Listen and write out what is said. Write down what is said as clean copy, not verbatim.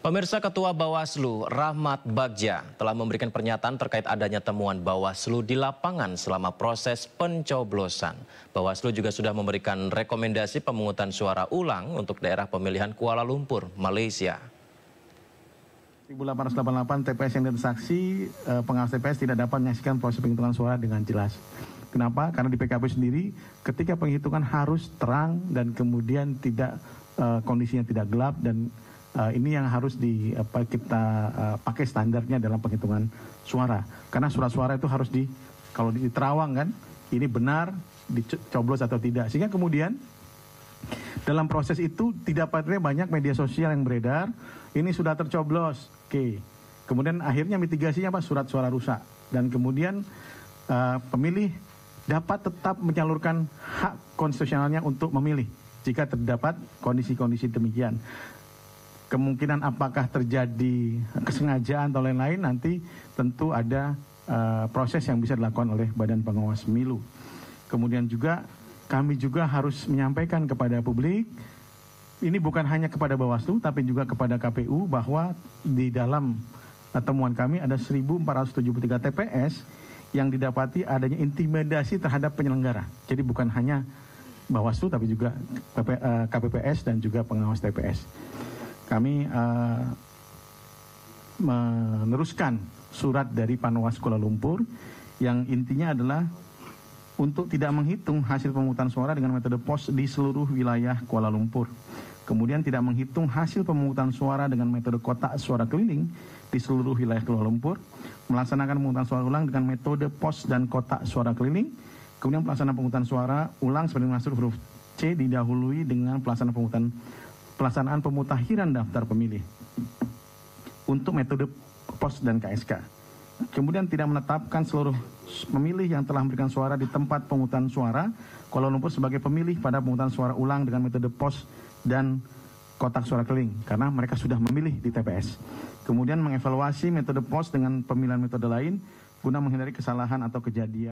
Pemirsa, Ketua Bawaslu Rahmat Bagja telah memberikan pernyataan terkait adanya temuan Bawaslu di lapangan selama proses pencoblosan. Bawaslu juga sudah memberikan rekomendasi pemungutan suara ulang untuk daerah pemilihan Kuala Lumpur, Malaysia. 1888 TPS yang disaksi, pengawas TPS tidak dapat menyaksikan proses penghitungan suara dengan jelas. Kenapa? Karena di PKP sendiri ketika penghitungan harus terang dan kemudian tidak kondisinya tidak gelap, dan ini yang harus kita pakai standarnya dalam penghitungan suara. Karena surat suara itu harus kalau di terawang kan, ini benar dicoblos atau tidak. Sehingga kemudian dalam proses itu tidak pada banyak media sosial yang beredar, ini sudah tercoblos. Oke. Kemudian akhirnya mitigasinya apa? Surat suara rusak. Dan kemudian pemilih dapat tetap menyalurkan hak konstitusionalnya untuk memilih jika terdapat kondisi-kondisi demikian. Kemungkinan apakah terjadi kesengajaan atau lain-lain, nanti tentu ada proses yang bisa dilakukan oleh Badan Pengawas Pemilu. Kemudian juga kami juga harus menyampaikan kepada publik, ini bukan hanya kepada Bawaslu tapi juga kepada KPU, bahwa di dalam temuan kami ada 1.473 TPS yang didapati adanya intimidasi terhadap penyelenggara. Jadi bukan hanya Bawaslu tapi juga KPPS dan juga pengawas TPS. Kami meneruskan surat dari Panwas Kuala Lumpur yang intinya adalah untuk tidak menghitung hasil pemungutan suara dengan metode pos di seluruh wilayah Kuala Lumpur. Kemudian tidak menghitung hasil pemungutan suara dengan metode kotak suara keliling di seluruh wilayah Kuala Lumpur. Melaksanakan pemungutan suara ulang dengan metode pos dan kotak suara keliling. Kemudian pelaksanaan pemungutan suara ulang seperti masuk huruf C didahului dengan pelaksanaan pemutahiran daftar pemilih untuk metode pos dan KSK. Kemudian tidak menetapkan seluruh pemilih yang telah memberikan suara di tempat pemungutan suara Kuala Lumpur sebagai pemilih pada pemungutan suara ulang dengan metode pos dan kotak suara keliling karena mereka sudah memilih di TPS. Kemudian mengevaluasi metode pos dengan pemilihan metode lain guna menghindari kesalahan atau kejadian